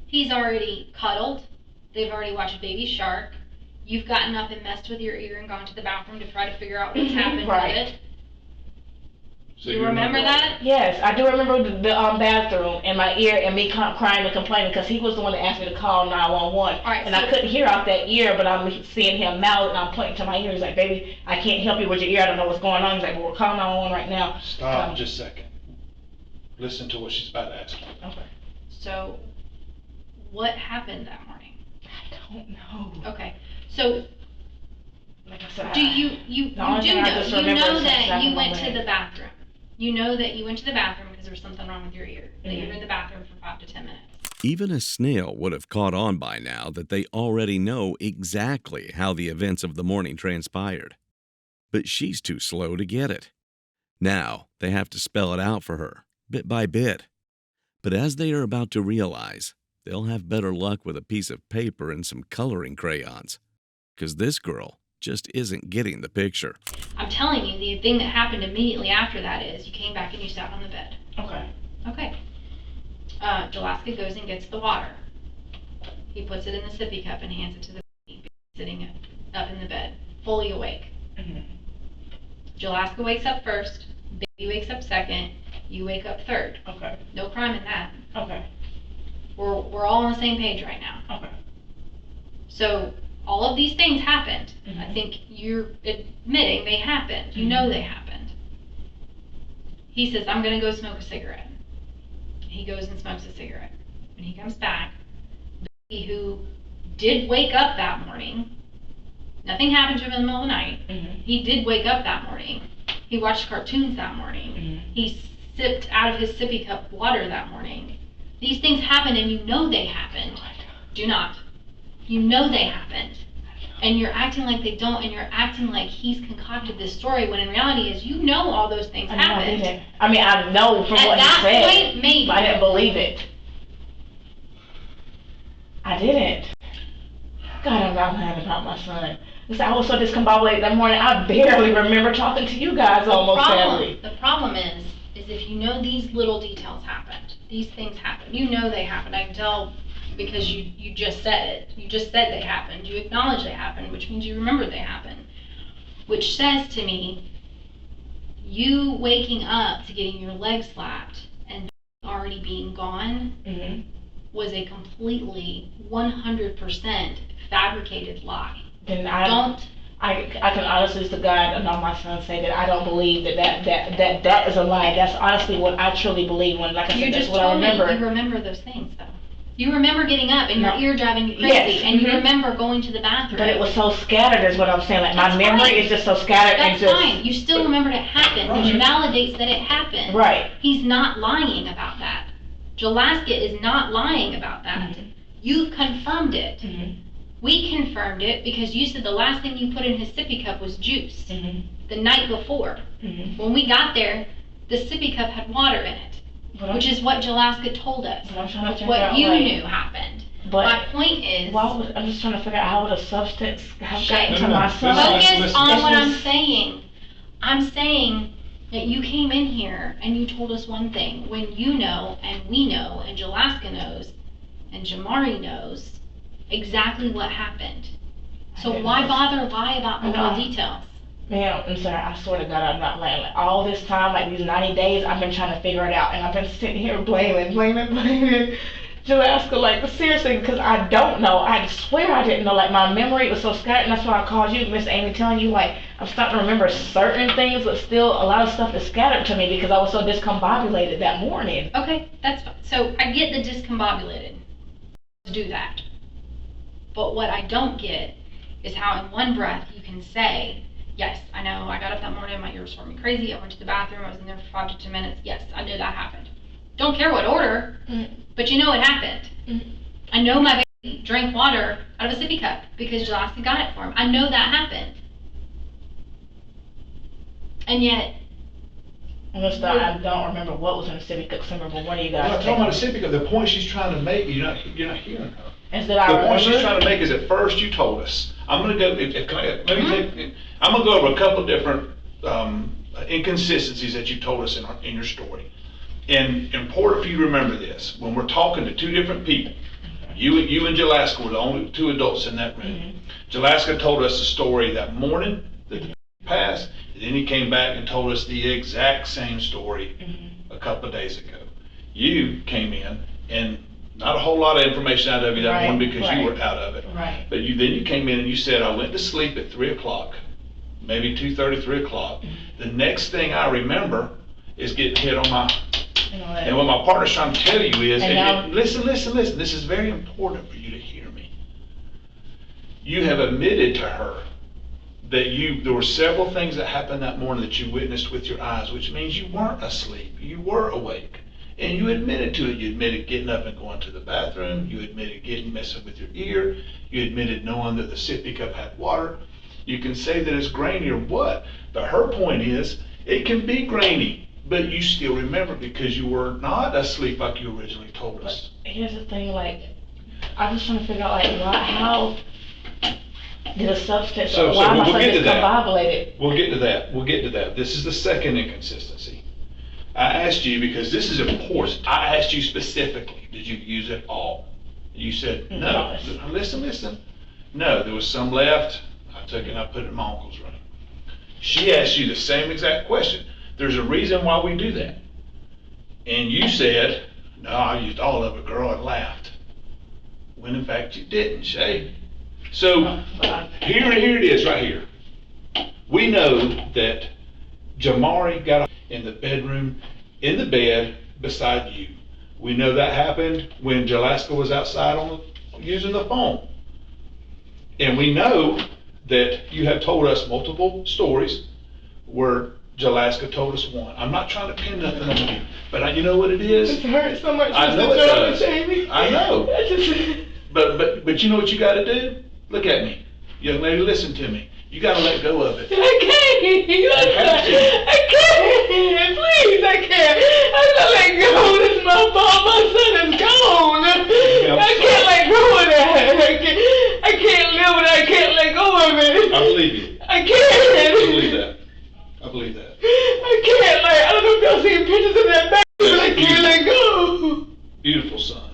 he's already cuddled, they've already watched Baby Shark, you've gotten up and messed with your ear and gone to the bathroom to try to figure out what's happened Right. with it. So You you're remember not- that? Yes, I do remember the bathroom and my ear and me crying and complaining because he was the one that asked me to call 911. Alright, And so- I couldn't hear out that ear, but I'm seeing him mouth and I'm pointing to my ear. He's like, baby, I can't help you with your ear. I don't know what's going on. He's like, well, we're calling 911 right now. Stop just a second. Listen to what she's about to ask you. Okay. So, what happened that morning? I don't know. Okay, so Like I said, do you The only do thing I know, just you remember know is that exactly you my went to leg. the bathroom. You know that you went to the bathroom because there was something wrong with your ear. That you Mhm. were in the bathroom for 5 to 10 minutes. Even a snail would have caught on by now that they already know exactly how the events of the morning transpired. But she's too slow to get it. Now they have to spell it out for her, bit by bit. But as they are about to realize, they'll have better luck with a piece of paper and some coloring crayons. 'Cause this girl just isn't getting the picture. I'm telling you, the thing that happened immediately after that is you came back and you sat on the bed. Okay. Okay. Jalaska goes and gets the water. He puts it in the sippy cup and hands it to the baby sitting up in the bed, fully awake. Mhm. Jalaska wakes up first, baby wakes up second, you wake up third. Okay. No crime in that. Okay. We're all on the same page right now. Okay. So all of these things happened. I Mhm. think you're admitting they happened. You know they happened. He says, I'm going to go smoke a cigarette. He goes and smokes a cigarette. When he comes back, Becky, who did wake up that morning, nothing happened to him in the middle of the night. Mhm. He did wake up that morning. He watched cartoons that morning. Mhm. He sipped out of his sippy cup water that morning. These things happened and you know they happened. Do not. You know they happened. And you're acting like they don't, and you're acting like he's concocted this story, when in reality is you know all those things I know I happened. didn't. I mean, I know from At what he that said. point, maybe. But I didn't believe it. I didn't. God, I'm not lying about my son. Listen, I was so discombobulated that morning, I barely remember talking to you guys almost sadly. The problem is if you know these little details happened, these things happened, you know they happened. I can tell because you just said it. You just said they happened. You acknowledge they happened, which means you remember they happened. Which says to me, you waking up to getting your leg slapped and already being gone Mhm. was a completely 100% fabricated lie. Then Don't. I can honestly to God, know my son say that I don't believe that is a lie. That's honestly what I truly believe when, like I You said, that's just what I told me remember. you remember those things, though. You remember getting up and your No. ear driving you crazy, Yes, and you mhm. remember going to the bathroom. But it was so scattered is what I'm saying. Like my That's memory fine. is just so scattered and That's just fine. You still remembered it happened, which Right. validates that it happened. right. He's not lying about that. Jalaska is not lying about that. Mhm. You confirmed it. Mhm. We confirmed it because you said the last thing you put in his sippy cup was juice Mhm. the night before. Mhm. When we got there, the sippy cup had water in it, But I'm, which is what Jalaska told us. but I'm trying to It's figure what out you like, knew happened. But My point is, I'm just trying to figure out how would a substance have Shay. gotten to No, no, my listen, son. focus listen, on it's what I'm just- saying. I'm saying that you came in here and you told us one thing when you know and we know and Jalaska knows and Jamari knows exactly what happened. So didn't why know. bother lie about the I know. little details? Man, I'm sorry, I swear to God, I'm not lying. Like, all this time, like these 90 days, I've been trying to figure it out, and I've been sitting here blaming Jalaska, like, seriously, because I don't know. I swear I didn't know. Like, my memory was so scattered, and that's why I called you, Miss Amy, telling you, like, I'm starting to remember certain things, but still a lot of stuff is scattered to me because I was so discombobulated that morning. Okay, that's fine. So I get the discombobulated to do that. But what I don't get is how in one breath you can say, yes, I know, I got up that morning, my ears were me crazy, I went to the bathroom, I was in there for 5 to 10 minutes, yes, I know that happened. Don't care what order, but you know it happened. Mhm. I know my baby drank water out of a sippy cup because Jalaska got it for him. I know that happened. And yet, I don't remember what was in the city cook summer, but one of you I'm guys not talking about the civic, the point she's trying to make, you're not hearing her. is that I The point she's remember. trying to make is at first you told us. I'm gonna go, I'm gonna go over a couple different inconsistencies that you told us in your story. And important for you to remember this, when we're talking to two different people, you and Jalaska were the only two adults in that room. Jalaska told us the story that morning that the passed, and then he came back and told us the exact same story a couple of days ago. You came in and not a whole lot of information out of you that morning because you were out of it. Right. But then you came in and you said, I went to sleep at 3 o'clock, maybe 2:30, 3 o'clock. The next thing I remember is getting hit on my, and what my partner's trying to tell you is, and listen, this is very important for you to hear me. You have admitted to her that there were several things that happened that morning that you witnessed with your eyes, which means you weren't asleep, you were awake. And you admitted to it. You admitted getting up and going to the bathroom. You admitted messing with your ear. You admitted knowing that the sippy cup had water. You can say that it's grainy or what, but her point is, it can be grainy, but you still remember because you were not asleep like you originally told us. But here's the thing, like, I was trying to figure out, like, how did a substance, why my substance combobulated? We'll get to that. This is the second inconsistency. I asked you, because this is important, I asked you specifically, did you use it all? You said, no. Listen. No, there was some left. I took it and I put it in my uncle's room. She asked you the same exact question. There's a reason why we do that. And you said, no, I used all of it, girl, and laughed. When in fact you didn't, Shay. So here it is right here. We know that Jamari got in the bedroom, in the bed beside you. We know that happened when Jalaska was outside using the phone. And we know that you have told us multiple stories where Jalaska told us one. I'm not trying to pin nothing on you, but you know what it is? It hurts so much. I know it does. I know. But you know what you got to do? Look at me. Young lady, listen to me. You got to let go of it. I can't. Please, I can't. I gotta let go. This is my fault. My son is gone. I can't let go of that. I can't live with it. I can't let go of it. I believe you. I can't. I believe that. I can't. Like, I don't know if y'all seen pictures of that baby, but I can't let go. Beautiful son.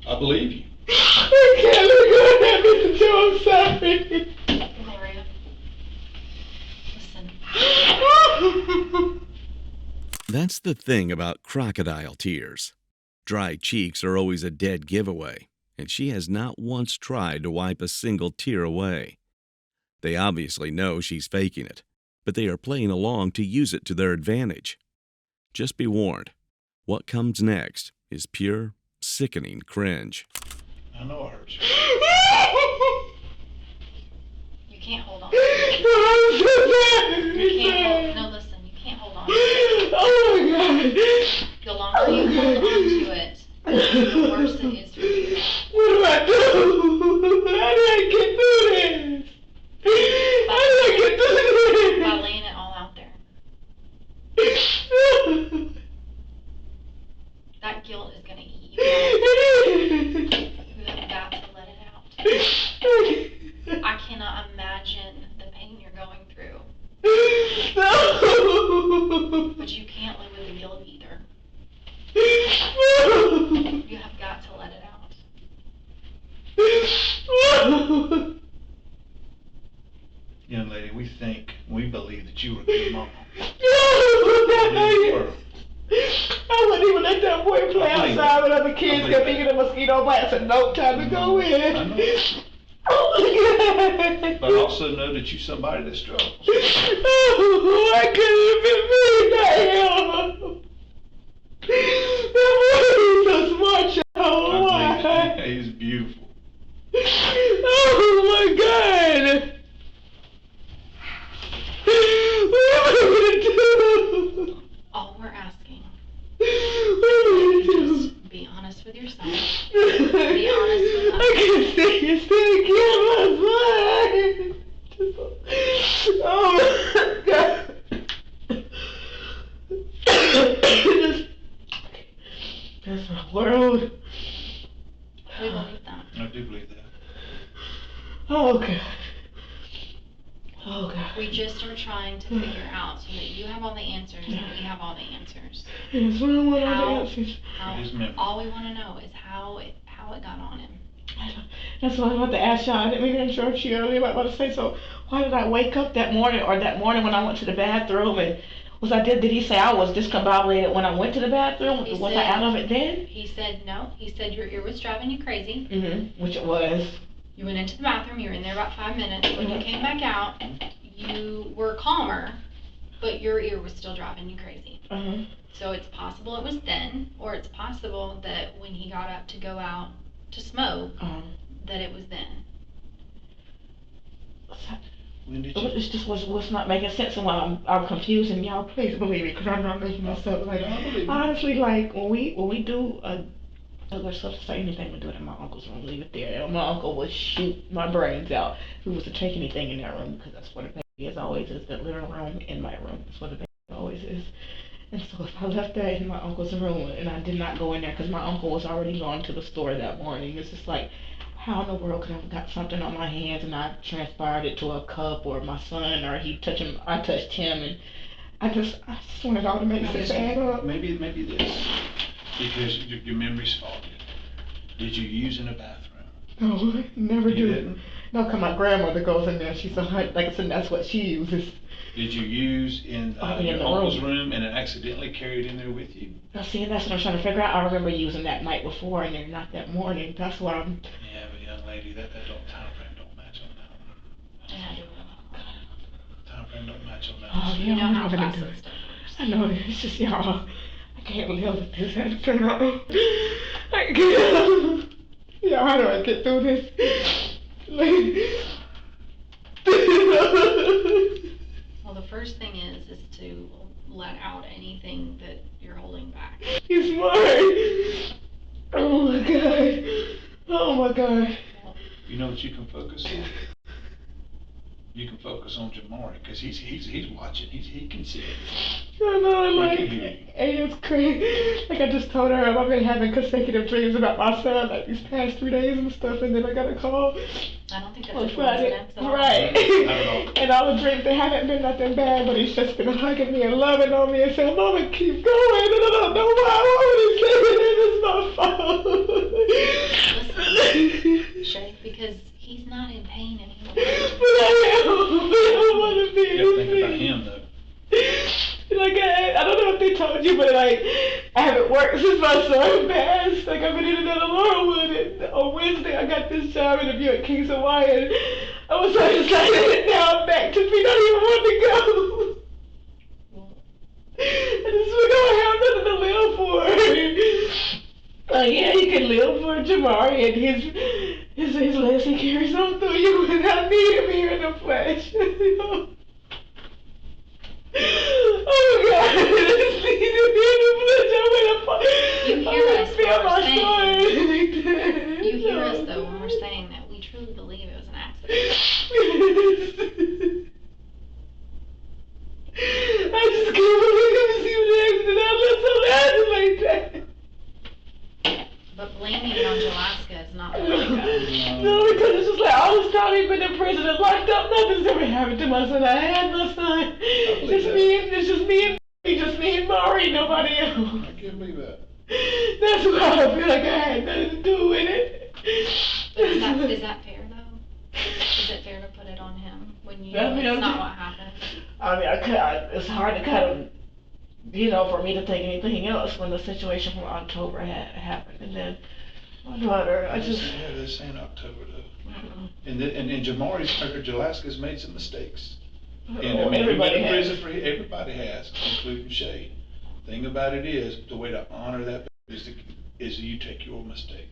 I believe you. I can't let go of that, Mr. Joe. I'm sorry. Gloria, listen. That's the thing about crocodile tears. Dry cheeks are always a dead giveaway, and she has not once tried to wipe a single tear away. They obviously know she's faking it, but they are playing along to use it to their advantage. Just be warned, what comes next is pure, sickening cringe. I know I hurt you. You can't hold on. You can't hold. No, listen. You can't hold on. Oh my God. The longer you hold on to it, the worse it is for you. What do I do? How do I get through this? How do I get through this? By laying it all out there. That guilt is gonna eat you. You have got to let it out. I cannot imagine the pain you're going through. No. But you can't live with the guilt either. You have got to let it out. Young lady, we believe that you were a good mama. No. I wouldn't even let that boy play outside with other kids because he get a mosquito bite. I said, no, time to go in. I know. Oh my God. But also know that you're somebody that struggles. Oh, I couldn't have been me, not him. That boy is so smart, y'all. Why? He's beautiful. Oh my God. What am I gonna do? All we're asking What is just be honest with yourself. Be honest with us. I can't stay here, oh my God. That's my world. We believe that. I do believe that. Oh God. Oh God. We just are trying to figure out so that you have all the answers and we have all the answers. Yes, we don't want all the How- answers. His memory. All we want to know is how it got on him. That's what I was about to ask y'all. I didn't mean to interrupt you earlier. But I was about to say, so why did I wake up that morning, or that morning when I went to the bathroom, and did he say I was discombobulated when I went to the bathroom? He Was said- I out of it then? He said no. He said your ear was driving you crazy. Mm-hmm. Which it was. You went into the bathroom. You were in there about 5 minutes. When you came back out, you were calmer, but your ear was still driving you crazy. Uh-huh. So it's possible it was then, or it's possible that when he got up to go out to smoke, that it was then. When did It's just what's not making sense, and why I'm confused. And y'all, please believe me, because I'm not making this up. Like, I believe you. honestly, like when we do other stuff, say anything, we do it in my uncle's room. Leave it there. And my uncle would shoot my brains out if we was to take anything in that room, because that's what the baby is always is. The living room in my room. That's what the baby always is. And so if I left that in my uncle's room and I did not go in there because my uncle was already gone to the store that morning, it's just like, how in the world could I have got something on my hands and I transpired it to a cup, or my son, or I touched him, and I just want it all to make sense. Add up. Maybe this, because your memory's faulty. Did you use in a bathroom? No, never You do. didn't? No, because my grandmother goes in there. She's like I said, that's what she uses. Did you use in In your the uncle's room. room and it accidentally carried in there with you? Now, see, and that's what I'm trying to figure out. I remember using that night before and then not that morning. That's what I'm. Yeah, but young lady, that time frame don't match on that one. And I do know. Time frame don't match on that Oh, one. yeah. You know I'm how not gonna fast do that it. stuff works. I know it. It's just y'all. I can't live with this. I can't. I can't. Yeah, how do I get through this? Well, the first thing is to let out anything that you're holding back. He's smart. Oh my God. Oh my God. You know what you can focus on? You can focus on Jamari, because he's watching. He can see it. I know, like, He can hear you. and it's crazy. Like I just told her, I've been having consecutive dreams about my son like these past 3 days and stuff, and then I got a call I don't think that's on a Friday. coincidence at all. Right. Not at all. And all the dreams, they haven't been nothing bad, but he's just been hugging me and loving on me and saying, Mama, keep going. And I don't know why. Why would he say it? It's my fault. Shay, because he's not in pain anymore. But I don't want to be. You gotta think about him, though. Like, I don't know if they told you, but like, I haven't worked since my son passed. Like, I've been in and out of Laurelwood, and on Wednesday I got this job interview at Kings Hawaiian. I was so excited, and now I'm back to me not even want to go. I just don't have nothing to live for. Yeah, you can live for Jamari and his legacy carries on through you without me him here in the flesh. Oh God! You hear us when we're saying. saying. You hear us though when we're saying that we truly believe it was an accident. I just can't believe it was even an accident. I'm not so laughing like that. But blaming it on Jalaska is not the way to go. No, because it's just like all this time he's been in prison and locked up, nothing's ever happened to my son. I had my son. It's just me and Maury, nobody else. I can't believe that. That's why I feel like I had nothing to do with it. But is that fair though? Is it fair to put it on him when you I know mean, it's not what happened? I mean, it's hard to kind of, for me to think anything else when the situation from October had happened. And then my daughter, Yeah, they're saying October, though. And Jamari's, or Jalaska's made some mistakes. And I mean, everybody in has. prison everybody has, including Shay. Thing about it is, the way to honor that is you take your mistake.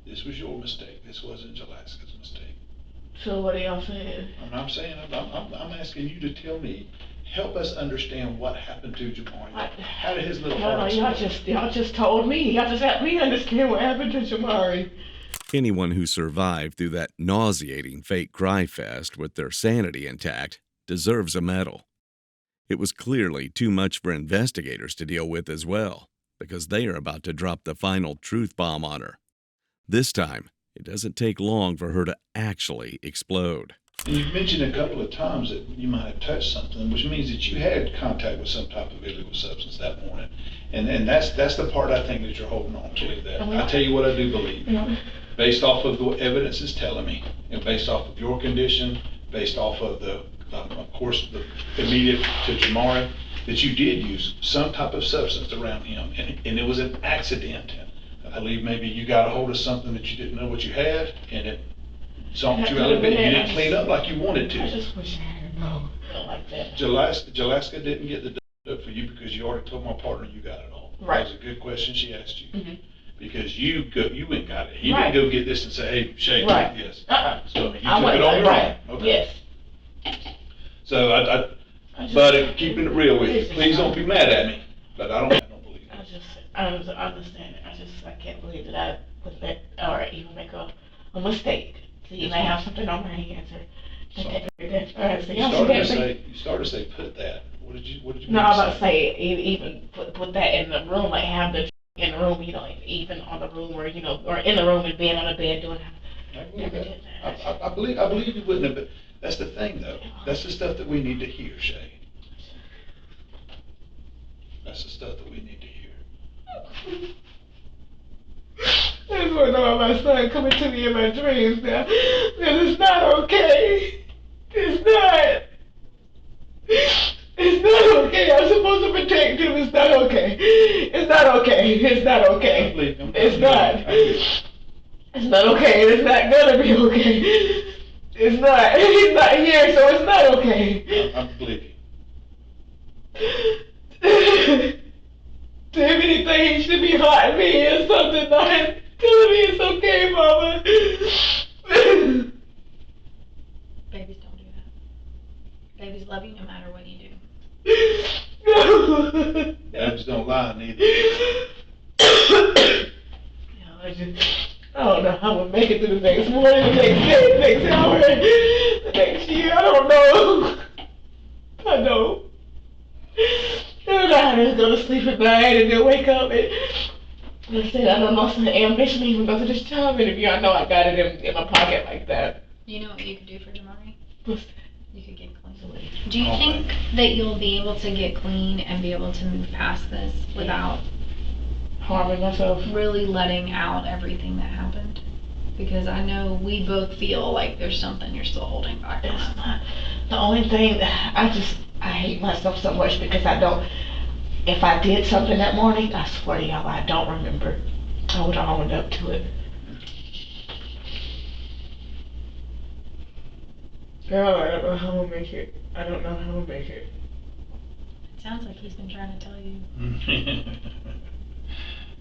This was your mistake. This wasn't Jalaska's mistake. So what are y'all saying? I'm saying, I'm asking you to tell me, help us understand what happened to Jamari. How did his little heart Y'all just told me. Y'all just helped me understand what happened to Jamari. Anyone who survived through that nauseating fake cry fest with their sanity intact deserves a medal. It was clearly too much for investigators to deal with as well, because they are about to drop the final truth bomb on her. This time, it doesn't take long for her to actually explode. And you've mentioned a couple of times that you might have touched something, which means that you had contact with some type of illegal substance that morning. And that's the part I think that you're holding on to. That I tell you what I do believe, based off of the evidence is telling me, and based off of your condition, based off of the, of course, the immediate to Jamari, that you did use some type of substance around him, and it was an accident. I believe maybe you got a hold of something that you didn't know what you had, and it zonked you out of bed. You didn't clean up like you wanted to. I just wish I had known like that. Jalaska didn't get the up for you because you already told my partner you got it all. Right. That was a good question she asked you. Mm-hmm. Because you went and got it. He Right. didn't go get this and say, hey, Shay, Right. take this. I So you took it went on your right. own. Okay. Yes. So but keeping it real with you, please don't be mad at me, but I don't believe it. I understand it. I can't believe that I put that, or even make a mistake. So you may have something on my hands or so You started to say put that. What did you no, I was about to say even put that in the room, like have the in the room, even on the room or or in the room and bed on the bed doing I believe you wouldn't have, but that's the thing though. That's the stuff that we need to hear, Shay. That's the stuff that we need to hear. I just want to know about my son coming to me in my dreams now. Because it's not okay. It's not. It's not okay. I'm supposed to protect him. It's not okay. It's not okay. It's not okay. It's not. It's not okay. It's not gonna be okay. It's not. He's not here, so it's not okay. I believe you. If anything, he should be hiding me or something. Not telling me it's okay, Mama. Babies don't do that. Babies love you no matter what you do. No. Babies don't lie neither. I don't know how I'm gonna make it to the next morning, the next day, the next hour, the next year. I don't know. I don't. I don't know how to go to sleep at night and then wake up and I said I don't lost my ambition to even go to this job interview. I know I got it in my pocket like that. You know what you could do for Jamari? What's You could get clean. Do you think that you'll be able to get clean and be able to move past this without harming myself? really letting out everything that happened? Because I know we both feel like there's something you're still holding back on. It's not. The only thing, I hate myself so much because if I did something that morning, I swear to y'all, I don't remember. I would have owned up to it. Girl, I don't know how I'm gonna make it. I don't know how I'm gonna make it. It sounds like he's been trying to tell you.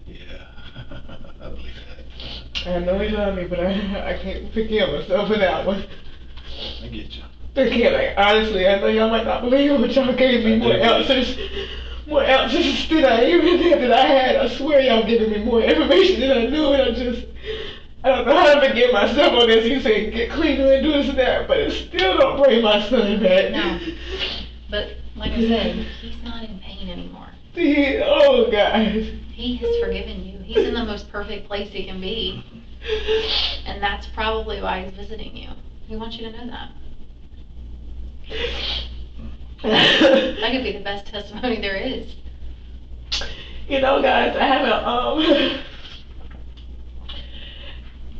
Yeah, I believe that. I know he loved me, but I can't forgive myself for that one. I get you. I can't, honestly, I know y'all might not believe it, but y'all gave me more answers than I had. I swear y'all giving me more information than I knew, and I don't know how to forgive myself on this. You say get cleaner and do this and that, but it still don't bring my son back. No, but like I said, he's not in pain anymore. Oh, God. He has forgiven you. He's in the most perfect place he can be. And that's probably why he's visiting you. He wants you to know that. That could be the best testimony there is. Guys, I haven't,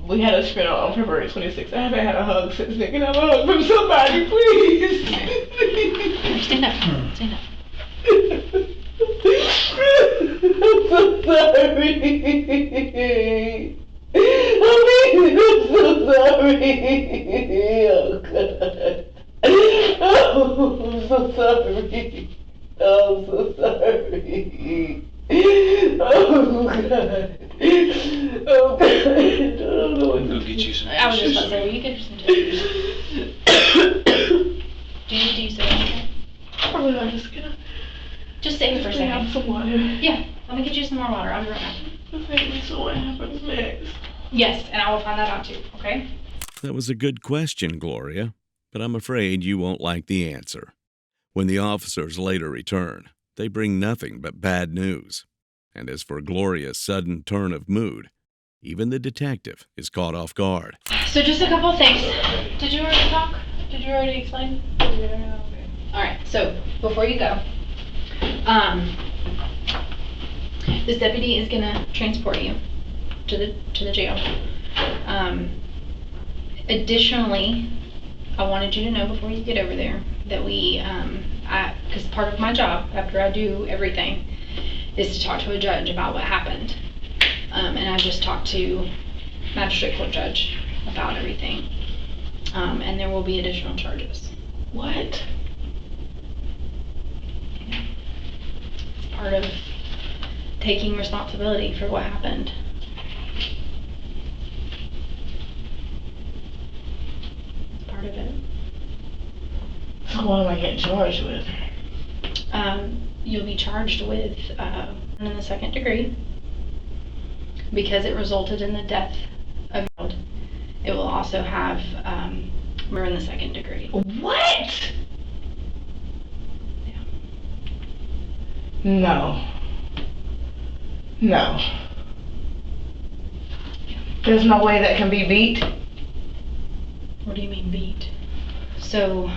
we had a sprint on February 26th. I haven't had a hug since then. Can I have a hug from somebody, please? Stand up. Stand up. I'm so sorry. I'm so sorry. Oh, God. Oh, I'm so sorry. I'm so sorry. Oh, God. Oh, God. I don't know what Go to get you some. I was just about to say, will you get her some tissues? Do you need to use soda? Probably I'm just gonna Just stay here for a have second. some water. Yeah, let me get you some more water. I'll be right back. Just make me so what happens next. Yes, and I will find that out too, okay? That was a good question, Gloria, but I'm afraid you won't like the answer. When the officers later return, they bring nothing but bad news. And as for Gloria's sudden turn of mood, even the detective is caught off guard. So just a couple things. Did you already talk? Did you already explain? Alright, so before you go, this deputy is gonna transport you to the jail. Additionally, I wanted you to know before you get over there that because part of my job after I do everything is to talk to a judge about what happened. And I just talked to magistrate court judge about everything. And there will be additional charges. What? It's part of taking responsibility for what happened. It's part of it. So what am I getting charged with? You'll be charged with in the second degree because it resulted in the death of your child. It will also have murder in the second degree. What? Yeah. No. No. There's no way that can be beat. What do you mean beat? So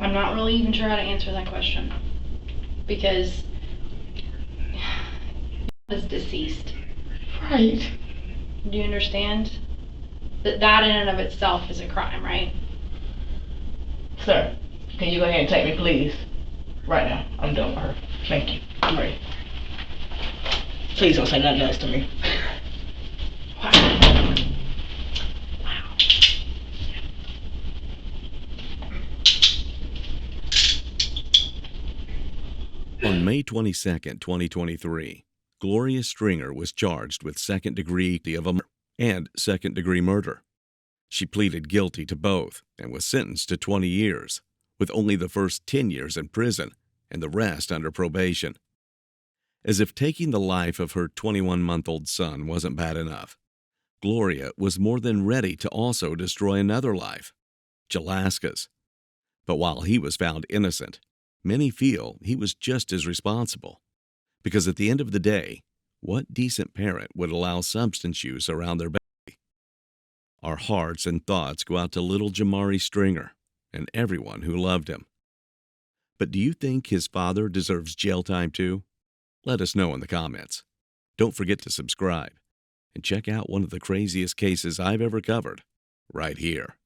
I'm not really even sure how to answer that question because is deceased. Right. Do you understand? That in and of itself is a crime, right? Sir, can you go ahead and take me, please? Right now. I'm done with her. Thank you. I'm ready. Please don't say nothing else to me. Wow. On May 22, 2023, Gloria Stringer was charged with second-degree of a murder and second-degree murder. She pleaded guilty to both and was sentenced to 20 years, with only the first 10 years in prison and the rest under probation. As if taking the life of her 21-month-old son wasn't bad enough, Gloria was more than ready to also destroy another life, Jalaska's. But while he was found innocent, many feel he was just as responsible. Because at the end of the day, what decent parent would allow substance use around their baby? Our hearts and thoughts go out to little Jamari Stringer and everyone who loved him. But do you think his father deserves jail time too? Let us know in the comments. Don't forget to subscribe and check out one of the craziest cases I've ever covered right here.